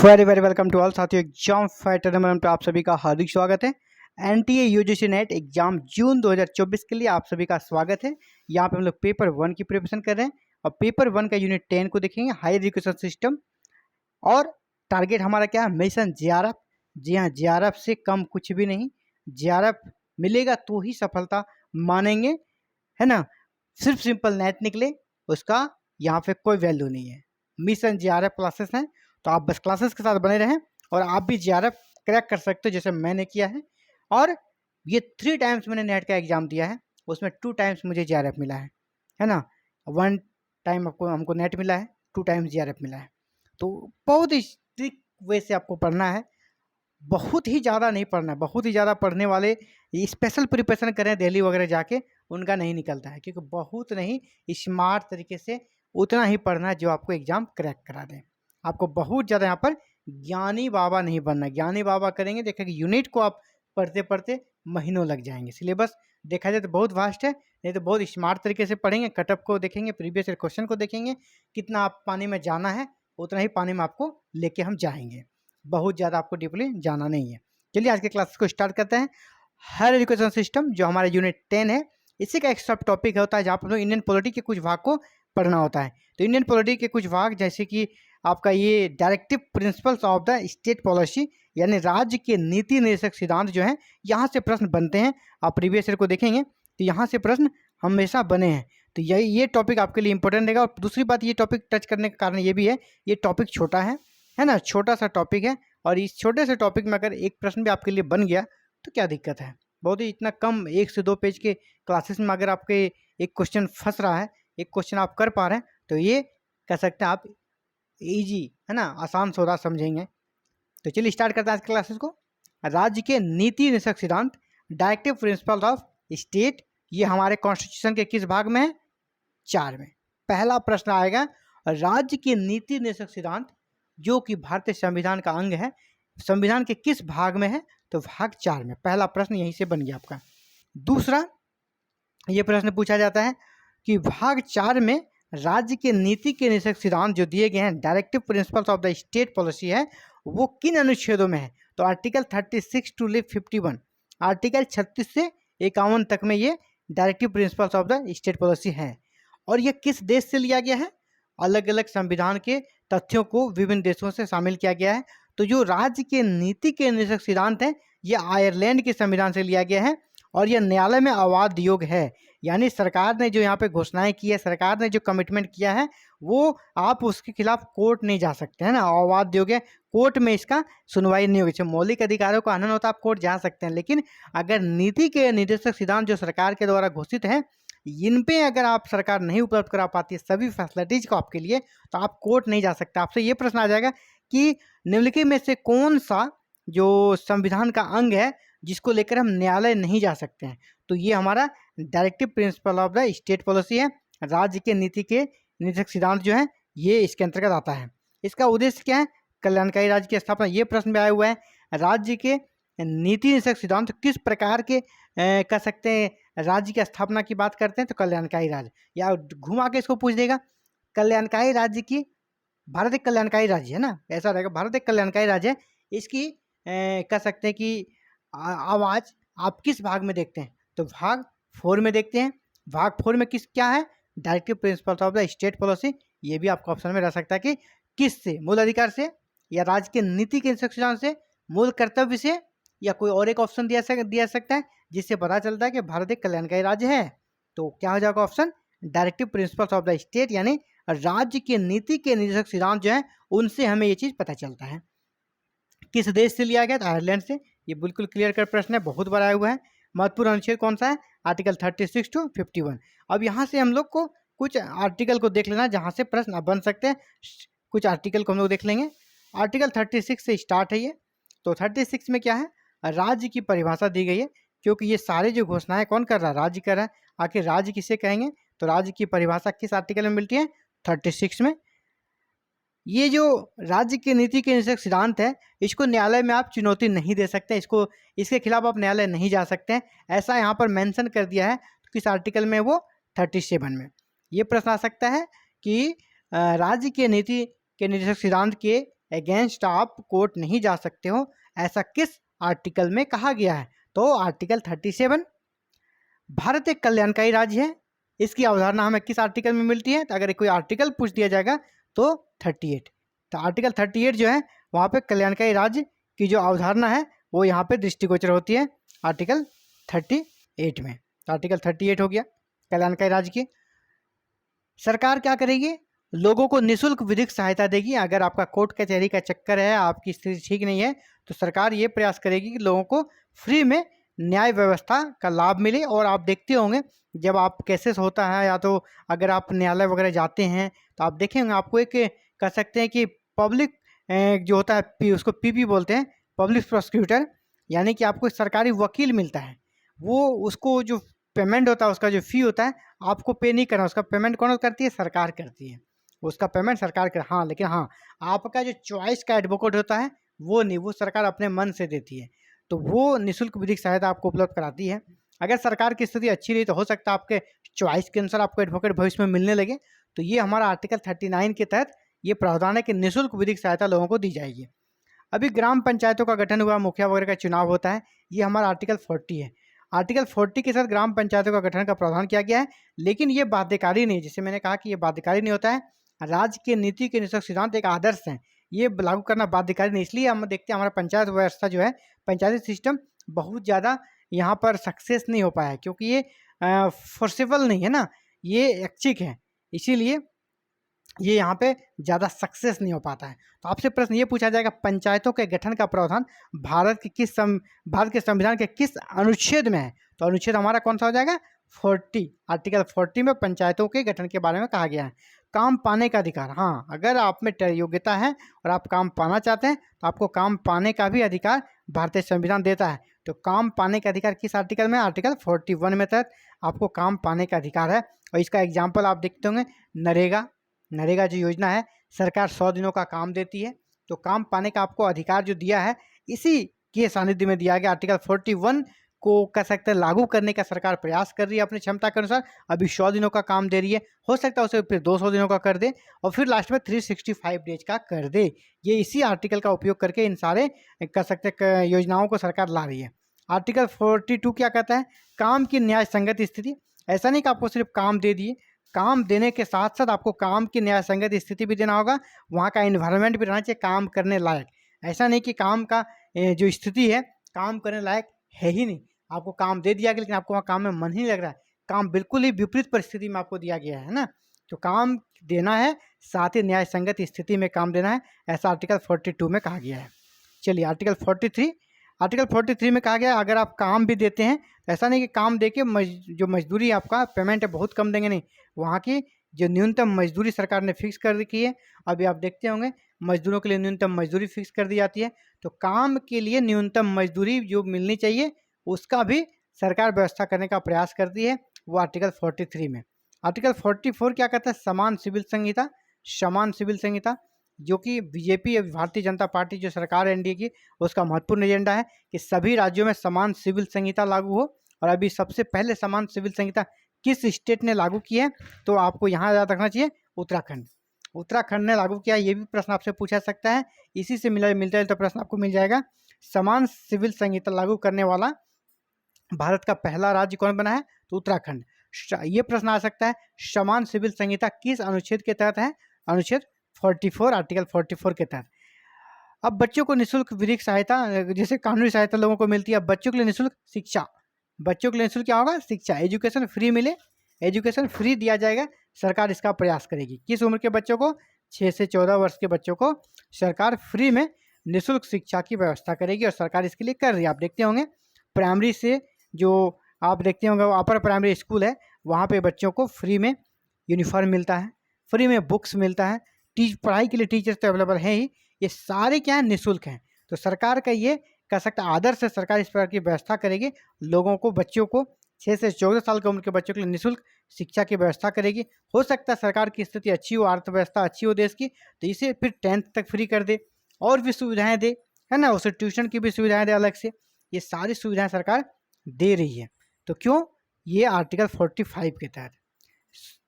Very very welcome to all साथियों। Exam fighter number पे आप सभी का हार्दिक स्वागत है। NTA UGC NET exam June 2024 के लिए आप सभी का स्वागत है। यहाँ पे हम लोग पेपर 1 की प्रिपरेशन कर रहे हैं और पेपर 1 का यूनिट 10 को देखेंगे, हायर एजुकेशन सिस्टम। और टारगेट हमारा क्या है? Mission JRF. जी हाँ, जेआरएफ से कम कुछ भी नहीं। जेआरएफ मिलेगा तो ही सफलता मानेंगे, है ना। सिर्फ सिंपल नेट निकले उसका यहाँ पे कोई वैल्यू नहीं है। मिशन जेआरएफ क्लासेस हैं, तो आप बस क्लासेस के साथ बने रहें और आप भी जेआरएफ क्रैक कर सकते हो जैसे मैंने किया है। और ये 3 टाइम्स मैंने नेट का एग्जाम दिया है, उसमें 2 टाइम्स मुझे जेआरएफ मिला है ना। 1 टाइम आपको हमको नेट मिला है, 2 टाइम्स जेआरएफ मिला है। तो बहुत ही स्ट्रिक्ट वे से आपको पढ़ना है, बहुत ही ज़्यादा नहीं पढ़ना है। बहुत ही ज़्यादा पढ़ने वाले स्पेशल प्रिपरेशन करें दिल्ली वगैरह जाके, उनका नहीं निकलता है, क्योंकि बहुत नहीं स्मार्ट तरीके से उतना ही पढ़ना है जो आपको एग्ज़ाम क्रैक करा दें। आपको बहुत ज़्यादा यहाँ पर ज्ञानी बाबा नहीं बनना। ज्ञानी बाबा करेंगे देखेंगे यूनिट को आप पढ़ते पढ़ते महीनों लग जाएंगे। सिलेबस देखा जाए तो बहुत वास्ट है, नहीं तो बहुत स्मार्ट तरीके से पढ़ेंगे, कटअप को देखेंगे, प्रीवियस ईयर क्वेश्चन को देखेंगे, कितना आप पानी में जाना है उतना ही पानी में आपको लेके हम जाएंगे। बहुत ज़्यादा आपको डीपली जाना नहीं है। चलिए आज के क्लासेस को स्टार्ट करते हैं। हायर एजुकेशन सिस्टम जो हमारा यूनिट 10 है, इसी का एक सब टॉपिक होता है जहाँ पर इंडियन पॉलिटी के कुछ भाग को पढ़ना होता है। तो इंडियन पॉलिटी के कुछ भाग जैसे कि आपका ये directive principles of the state policy, यानी राज्य के नीति निर्देशक सिद्धांत जो हैं, यहाँ से प्रश्न बनते हैं। आप प्रीवियस ईयर को देखेंगे तो यहाँ से प्रश्न हमेशा बने हैं। तो ये टॉपिक आपके लिए इंपॉर्टेंट रहेगा। और दूसरी बात, ये टॉपिक टच करने का कारण ये भी है, ये टॉपिक छोटा है ना, छोटा सा टॉपिक है। और इस छोटे से टॉपिक में अगर एक प्रश्न भी आपके लिए बन गया तो क्या दिक्कत है। बहुत ही इतना कम 1 से 2 पेज के क्लासेस में अगर आपके एक क्वेश्चन फंस रहा है, एक क्वेश्चन आप कर पा रहे हैं, तो ये कह सकते हैं आप इजी, है ना, आसान सौदा समझेंगे। तो चलिए स्टार्ट करते हैं आज के क्लासेस को। राज्य के नीति निर्देशक सिद्धांत, डायरेक्टिव प्रिंसिपल ऑफ स्टेट, ये हमारे कॉन्स्टिट्यूशन के किस भाग में है? 4 में। पहला प्रश्न आएगा, राज्य के नीति निर्देशक सिद्धांत जो कि भारतीय संविधान का अंग है, संविधान के किस भाग में है? तो भाग 4 में। पहला प्रश्न यहीं से बन गया आपका। दूसरा ये प्रश्न पूछा जाता है कि भाग 4 में राज्य के नीति के निर्देशक सिद्धांत जो दिए गए हैं, directive principles of the state policy है, वो किन अनुच्छेदों में है? तो आर्टिकल 36 टू 51, आर्टिकल 36 से 51 तक में ये directive principles of the state policy है। और ये किस देश से लिया गया है? अलग अलग संविधान के तथ्यों को विभिन्न देशों से शामिल किया गया है। तो जो राज्य के नीति के निर्देशक सिद्धांत हैं, ये आयरलैंड के संविधान से लिया गया है और यह न्यायालय में अवाद योग्य है। यानी सरकार ने जो यहाँ पे घोषणाएं की है, सरकार ने जो कमिटमेंट किया है, वो आप उसके खिलाफ कोर्ट नहीं जा सकते, है ना, अवाद योग्य है। कोर्ट में इसका सुनवाई नहीं होगी। जब मौलिक अधिकारों का हनन होता है आप कोर्ट जा सकते हैं, लेकिन अगर नीति के निर्देशक सिद्धांत जो सरकार के द्वारा घोषित है, इन पे अगर आप सरकार नहीं उपलब्ध करा पाती है सभी फैसिलिटीज को आपके लिए, तो आप कोर्ट नहीं जा सकते। आपसे ये प्रश्न आ जाएगा कि निम्नलिखित में से कौन सा जो संविधान का अंग है जिसको लेकर हम न्यायालय नहीं जा सकते हैं? तो ये हमारा directive principle of the state policy है। राज्य के नीति के निर्देशक सिद्धांत जो है ये इसके अंतर्गत आता है। इसका उद्देश्य क्या है? कल्याणकारी राज्य की स्थापना। ये प्रश्न भी आया हुआ है, राज्य के नीति निर्देशक सिद्धांत किस प्रकार के कह सकते हैं राज्य की स्थापना की बात करते हैं? तो कल्याणकारी राज्य, या घुमा के इसको पूछ देगा, कल्याणकारी राज्य की, भारत एक कल्याणकारी राज्य है ना, ऐसा रहेगा, भारत एक कल्याणकारी राज्य है, इसकी कह सकते हैं कि आवाज़ आप किस भाग में देखते हैं? तो भाग 4 में देखते हैं। भाग 4 में किस क्या है? Directive principles of the state policy. ये भी आपको ऑप्शन में रह सकता है कि किस से, मूल अधिकार से, या राज्य के नीति के इंस्ट्रक्शन से, मूल कर्तव्य से, या कोई और एक ऑप्शन दिया सकता है जिससे पता चलता है कि भारत एक कल्याणकारी राज्य है। तो क्या हो जाएगा option? Directive principles of the state, यानी राज्य के नीति के निर्देशक सिद्धांत जो है उनसे हमें ये चीज़ पता चलता है। किस देश से लिया गया? तो आयरलैंड से। ये बिल्कुल क्लियर कर प्रश्न है, बहुत बड़ा आया हुआ है। महत्वपूर्ण अनुच्छेद कौन सा है? Article 36 to 51। अब यहाँ से हम लोग को कुछ आर्टिकल को देख लेना जहाँ से प्रश्न बन सकते हैं। कुछ आर्टिकल को हम लोग देख लेंगे। आर्टिकल 36 से स्टार्ट है ये। तो 36 में क्या है? राज्य की परिभाषा दी गई है, क्योंकि ये सारे जो घोषणाएं कौन कर रहा है? राज्य कर रहा है। आखिर राज्य किसे कहेंगे? तो राज्य की परिभाषा किस आर्टिकल में मिलती है? 36 में। ये जो राज्य की नीति के निर्देशक सिद्धांत है, इसको न्यायालय में आप चुनौती नहीं दे सकते, इसको, इसके खिलाफ आप न्यायालय नहीं जा सकते हैं, ऐसा यहाँ पर मेंशन कर दिया है। तो किस आर्टिकल में? वो 37 में। ये प्रश्न आ सकता है कि राज्य के नीति के निर्देशक सिद्धांत के अगेंस्ट आप कोर्ट नहीं जा सकते हो, ऐसा किस आर्टिकल में कहा गया है? तो आर्टिकल 37। भारत एक कल्याणकारी राज्य है, इसकी अवधारणा हमें किस आर्टिकल में मिलती है? तो अगर कोई आर्टिकल पूछ दिया जाएगा तो 38। तो आर्टिकल 38 जो है वहाँ पे कल्याणकारी राज्य की जो अवधारणा है वो यहाँ पे दृष्टिगोचर होती है आर्टिकल 38 में। तो आर्टिकल 38 हो गया कल्याणकारी राज्य की। सरकार क्या करेगी? लोगों को निःशुल्क विधिक सहायता देगी। अगर आपका कोर्ट कचहरी का चक्कर है, आपकी स्थिति ठीक नहीं है, तो सरकार ये प्रयास करेगी कि लोगों को फ्री में न्याय व्यवस्था का लाभ मिले। और आप देखते होंगे जब आप केसेस होता है या तो अगर आप न्यायालय वगैरह जाते हैं तो आप देखे होंगे आपको एक कह सकते हैं कि पब्लिक जो होता है उसको पीपी बोलते हैं, पब्लिक प्रोसिक्यूटर, यानी कि आपको सरकारी वकील मिलता है। वो उसको जो पेमेंट होता है, उसका जो फ़ी होता है, आपको पे नहीं करना, उसका पेमेंट कौन करती है? सरकार करती है। उसका पेमेंट सरकार कर, हाँ लेकिन हाँ आपका जो चॉइस का एडवोकेट होता है वो नहीं, वो सरकार अपने मन से देती है। तो वो निःशुल्क विधिक सहायता आपको उपलब्ध कराती है। अगर सरकार की स्थिति अच्छी रही तो हो सकता है आपके चॉइस के अनुसार आपको एडवोकेट भविष्य में मिलने लगे। तो ये हमारा आर्टिकल 39 के तहत ये प्रावधान है कि निःशुल्क विधिक सहायता लोगों को दी जाएगी। अभी ग्राम पंचायतों का गठन हुआ, मुखिया वगैरह का चुनाव होता है, ये हमारा आर्टिकल 40 है। आर्टिकल 40 के साथ ग्राम पंचायतों का गठन का प्रावधान किया गया है, लेकिन ये बाध्यकारी नहीं। जैसे मैंने कहा कि ये बाध्यकारी नहीं होता है। राज्य के नीति के निष्पक्ष सिद्धांत एक आदर्श है, ये लागू करना बाध्यकारी नहीं। इसलिए हम देखते हैं हमारा पंचायत व्यवस्था जो है, पंचायती सिस्टम बहुत ज़्यादा यहाँ पर सक्सेस नहीं हो पाया है, क्योंकि ये फोर्सेबल नहीं है ना, ये ऐच्छिक है, इसीलिए ये यहाँ पे ज़्यादा सक्सेस नहीं हो पाता है। तो आपसे प्रश्न ये पूछा जाएगा, पंचायतों के गठन का प्रावधान भारत के संविधान के किस अनुच्छेद में है? तो अनुच्छेद हमारा कौन सा हो जाएगा? 40। आर्टिकल 40 में पंचायतों के गठन के बारे में कहा गया है। काम पाने का अधिकार, हाँ अगर आप में योग्यता है और आप काम पाना चाहते हैं तो आपको काम पाने का भी अधिकार भारतीय संविधान देता है। तो काम पाने का अधिकार किस आर्टिकल में? आर्टिकल 41 में तहत आपको काम पाने का अधिकार है। और इसका एग्जाम्पल आप देखते होंगे, नरेगा जो योजना है, सरकार 100 दिनों का काम देती है। तो काम पाने का आपको अधिकार जो दिया है, इसी के सानिध्य में दिया गया। आर्टिकल 41 को कह सकते हैं लागू करने का सरकार प्रयास कर रही है अपनी क्षमता के अनुसार। अभी 100 दिनों का काम दे रही है, हो सकता है उसे फिर 200 दिनों का कर दे और फिर लास्ट में 365 डेज का कर दे। ये इसी आर्टिकल का उपयोग करके इन सारे कह सकते योजनाओं को सरकार ला रही है। आर्टिकल 42 क्या कहता है? काम की न्याय संगत स्थिति। ऐसा नहीं कि आपको सिर्फ काम दे दिए, काम देने के साथ साथ आपको काम की न्याय संगत स्थिति भी देना होगा, वहाँ का इन्वायरमेंट भी रहना चाहिए काम करने लायक। ऐसा नहीं कि काम का जो स्थिति है काम करने लायक है ही नहीं, आपको काम दे दिया गया लेकिन आपको वहाँ काम में मन ही नहीं लग रहा है, काम बिल्कुल ही विपरीत परिस्थिति में आपको दिया गया है ना। तो काम देना है, साथ ही न्याय संगत स्थिति में काम देना है, ऐसा आर्टिकल 42 में कहा गया है। चलिए आर्टिकल 43 में कहा गया अगर आप काम भी देते हैं, ऐसा नहीं कि काम दे के जो मजदूरी आपका पेमेंट है बहुत कम देंगे, नहीं, वहाँ की जो न्यूनतम मजदूरी सरकार ने फिक्स कर रखी है। अभी आप देखते होंगे मजदूरों के लिए न्यूनतम मजदूरी फिक्स कर दी जाती है। तो काम के लिए न्यूनतम मजदूरी जो मिलनी चाहिए उसका भी सरकार व्यवस्था करने का प्रयास करती है, वो आर्टिकल 43 में। आर्टिकल 44 क्या कहता है? समान सिविल संहिता, जो कि बीजेपी भारतीय जनता पार्टी जो सरकार एनडीए की, उसका महत्वपूर्ण एजेंडा है कि सभी राज्यों में समान सिविल संहिता लागू हो। और अभी सबसे पहले समान सिविल संहिता किस स्टेट ने लागू की है? तो आपको यहाँ याद रखना चाहिए, उत्तराखंड ने लागू किया। ये भी प्रश्न आपसे पूछा सकता है, इसी से मिलता जुलता प्रश्न आपको मिल जाएगा। समान सिविल संहिता लागू करने वाला भारत का पहला राज्य कौन बना है? तो उत्तराखंड। ये प्रश्न आ सकता है, समान सिविल संहिता किस अनुच्छेद के तहत है? अनुच्छेद 44, आर्टिकल 44 के तहत। अब बच्चों को निःशुल्क विधिक सहायता, जैसे कानूनी सहायता लोगों को मिलती है, अब बच्चों के लिए निःशुल्क शिक्षा, बच्चों के लिए निःशुल्क क्या होगा? शिक्षा, एजुकेशन फ्री मिले, एजुकेशन फ्री दिया जाएगा, सरकार इसका प्रयास करेगी। किस उम्र के बच्चों को? 6 से 14 वर्ष के बच्चों को सरकार फ्री में निःशुल्क शिक्षा की व्यवस्था करेगी और सरकार इसके लिए कर रही है। आप देखते होंगे प्राइमरी से जो आप देखते होंगे अपर प्राइमरी स्कूल है, वहाँ पे बच्चों को फ्री में यूनिफॉर्म मिलता है, फ्री में बुक्स मिलता है, पढ़ाई के लिए टीचर्स तो अवेलेबल हैं ही, ये सारे क्या है? निःशुल्क हैं। तो सरकार का ये कह सकते हैं आदर्श है, सरकार इस प्रकार की व्यवस्था करेगी, लोगों को, बच्चों को 6 से 14 साल की उम्र के बच्चों के लिए निःशुल्क शिक्षा की व्यवस्था करेगी। हो सकता है सरकार की स्थिति अच्छी हो, अर्थव्यवस्था अच्छी हो देश की, तो इसे फिर 10th तक फ्री कर दे और भी सुविधाएं दे, है ना, उसे ट्यूशन की भी सुविधाएं दे अलग से। ये सारी सुविधाएं सरकार दे रही है। तो क्यों? ये आर्टिकल 45 के तहत।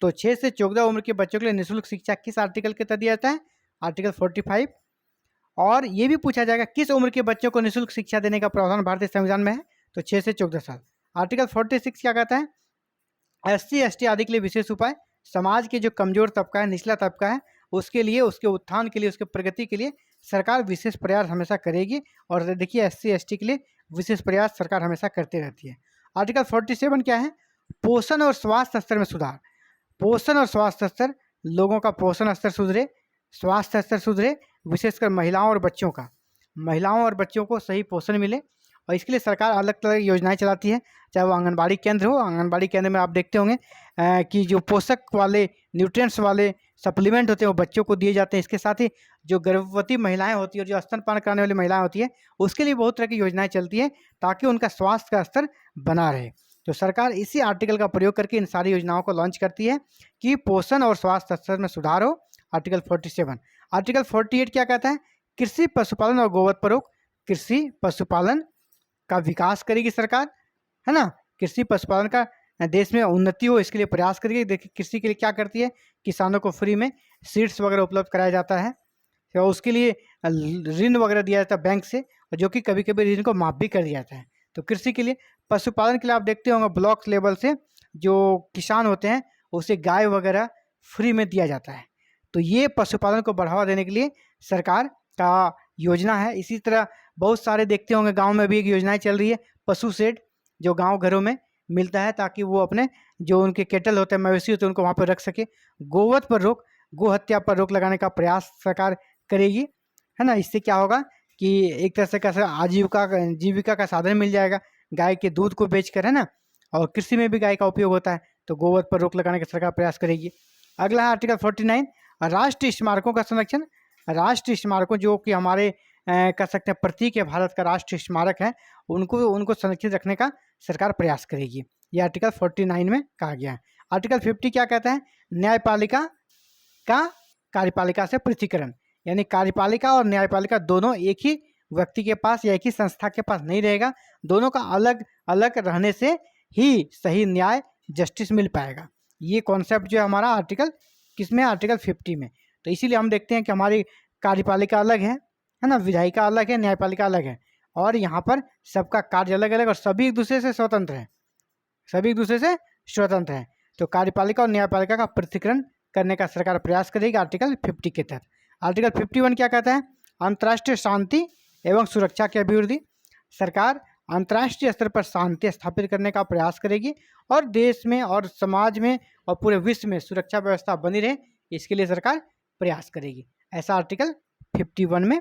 तो 6 से 14 उम्र के बच्चों के लिए निःशुल्क शिक्षा किस आर्टिकल के तहत दिया जाता है? आर्टिकल 45। और ये भी पूछा जाएगा किस उम्र के बच्चों को निःशुल्क शिक्षा देने का प्रावधान भारतीय संविधान में है, तो 6 से 14 साल। आर्टिकल 46 क्या कहता है, SC ST आदि के लिए विशेष उपाय, समाज के जो कमजोर तबका है, निचला तबका है, उसके लिए, उसके उत्थान के लिए, उसके प्रगति के लिए सरकार विशेष प्रयास हमेशा करेगी। और देखिए SC ST के लिए विशेष प्रयास सरकार हमेशा करती रहती है। आर्टिकल 47 क्या है, पोषण और स्वास्थ्य स्तर में सुधार। पोषण और स्वास्थ्य स्तर, लोगों का पोषण स्तर सुधरे, स्वास्थ्य स्तर सुधरे, विशेषकर महिलाओं और बच्चों का, महिलाओं और बच्चों को सही पोषण मिले, और इसके लिए सरकार अलग अलग योजनाएं चलाती है। चाहे वो आंगनबाड़ी केंद्र हो, आंगनबाड़ी केंद्र में आप देखते होंगे कि जो पोषक वाले, न्यूट्रिएंट्स वाले सप्लीमेंट होते हैं वो बच्चों को दिए जाते हैं। इसके साथ ही जो गर्भवती महिलाएं होती है और जो स्तनपान कराने वाली महिलाएं होती है, उसके लिए बहुत तरह की योजनाएं चलती है ताकि उनका स्वास्थ्य का स्तर बना रहे। तो सरकार इसी आर्टिकल का प्रयोग करके इन सारी योजनाओं को लॉन्च करती है कि पोषण और स्वास्थ्य स्तर में सुधार हो। आर्टिकल 47। आर्टिकल 48 क्या कहता है, कृषि पशुपालन और गोवध पर रोक। कृषि पशुपालन का विकास करेगी सरकार, है ना, कृषि पशुपालन का देश में उन्नति हो इसके लिए प्रयास करेगी। देखिए कृषि के लिए क्या करती है, किसानों को फ्री में सीड्स वगैरह उपलब्ध कराया जाता है, तो उसके लिए ऋण वगैरह दिया जाता है बैंक से, और जो कि कभी कभी ऋण को माफ भी कर दिया जाता है। तो कृषि के लिए, पशुपालन के लिए आप देखते होंगे ब्लॉक लेवल से जो किसान होते हैं उसे गाय वगैरह फ्री में दिया जाता है। तो ये पशुपालन को बढ़ावा देने के लिए सरकार का योजना है। इसी तरह बहुत सारे देखते होंगे गांव में भी एक योजनाएं चल रही है, पशु शेड, जो गांव घरों में मिलता है ताकि वो अपने जो उनके केटल होते हैं, मवेशी होते हैं, उनको वहाँ पर रख सके। गोवध पर रोक, गो हत्या पर रोक लगाने का प्रयास सरकार करेगी, है ना। इससे क्या होगा कि एक तरह से कैसे जीविका का साधन मिल जाएगा गाय के दूध को बेचकर, है ना, और कृषि में भी गाय का उपयोग होता है, तो गोवध पर रोक लगाने का सरकार प्रयास करेगी। अगला है आर्टिकल 49, राष्ट्रीय स्मारकों का संरक्षण। राष्ट्रीय स्मारकों जो कि हमारे कह सकते हैं प्रतीक है, भारत का राष्ट्रीय स्मारक है, उनको संरक्षित रखने का सरकार प्रयास करेगी। ये आर्टिकल 49 में कहा गया है। आर्टिकल 50 क्या कहता है, न्यायपालिका का कार्यपालिका से पृथकीकरण, यानी कार्यपालिका और न्यायपालिका दोनों एक ही व्यक्ति के पास या एक ही संस्था के पास नहीं रहेगा, दोनों का अलग अलग रहने से ही सही न्याय जस्टिस मिल पाएगा। ये कॉन्सेप्ट जो है हमारा आर्टिकल किसमें, आर्टिकल 50 में। तो इसीलिए हम देखते हैं कि हमारी कार्यपालिका अलग है ना, विधायिका अलग है, न्यायपालिका अलग है, और यहाँ पर सबका कार्य अलग अलग और सभी एक दूसरे से स्वतंत्र है, सभी एक दूसरे से स्वतंत्र है। तो कार्यपालिका और न्यायपालिका का पृथक्करण करने का सरकार प्रयास करेगी आर्टिकल 50 के तहत। आर्टिकल 51 क्या कहता है, अंतर्राष्ट्रीय शांति एवं सुरक्षा की अभिवृद्धि। सरकार अंतर्राष्ट्रीय स्तर पर शांति स्थापित करने का प्रयास करेगी और देश में और समाज में और पूरे विश्व में सुरक्षा व्यवस्था बनी रहे, इसके लिए सरकार प्रयास करेगी। ऐसा आर्टिकल 51 में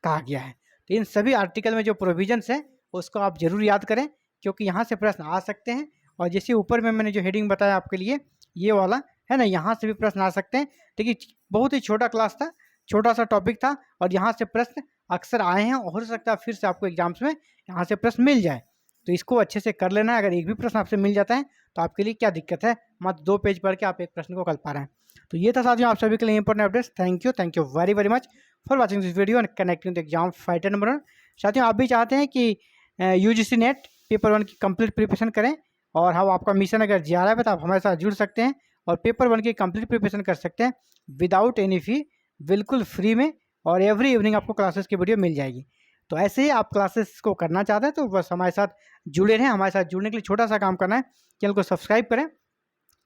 कहा गया है। तो इन सभी आर्टिकल में जो प्रोविजंस है उसको आप जरूर याद करें, क्योंकि यहाँ से प्रश्न आ सकते हैं। और जैसे ऊपर में मैंने जो हेडिंग बताया आपके लिए, ये वाला है ना, यहाँ से भी प्रश्न आ सकते हैं। देखिए बहुत ही छोटा क्लास था, छोटा सा टॉपिक था, और यहाँ से प्रश्न अक्सर आए हैं, और हो सकता है फिर से आपको एग्जाम्स में यहाँ से प्रश्न मिल जाए, तो इसको अच्छे से कर लेना है। अगर एक भी प्रश्न आपसे मिल जाता है तो आपके लिए क्या दिक्कत है, मात्र 2 पेज पढ़ के आप एक प्रश्न को कर पा रहे हैं। तो ये था साथियों आप सभी के लिए important updates. Thank you very very much for watching this video and connecting the exam fighter number 1। साथियों आप भी चाहते हैं कि UGC नेट पेपर 1 की कंप्लीट प्रिपरेशन करें, और हम आपका मिशन अगर जा रहा है तो आप हमारे साथ जुड़ सकते हैं और पेपर 1 की कंप्लीट प्रिपरेशन कर सकते हैं विदाउट एनी फी, बिल्कुल फ्री में, और एवरी इवनिंग आपको क्लासेस की वीडियो मिल जाएगी। तो ऐसे ही आप क्लासेस को करना चाहते हैं तो बस हमारे साथ जुड़े रहें। हमारे साथ जुड़ने के लिए छोटा सा काम करना है, चैनल को सब्सक्राइब करें,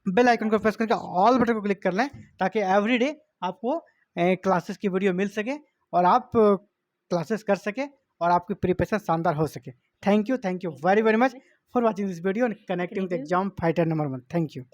बेल आइकन को प्रेस करके ऑल बटन को क्लिक कर लें, ताकि एवरी डे आपको क्लासेस की वीडियो मिल सके और आप क्लासेस कर सके और आपकी प्रिपरेशन शानदार हो सके। Thank you very very much for watching this video and connecting the exam fighter number 1। Thank you.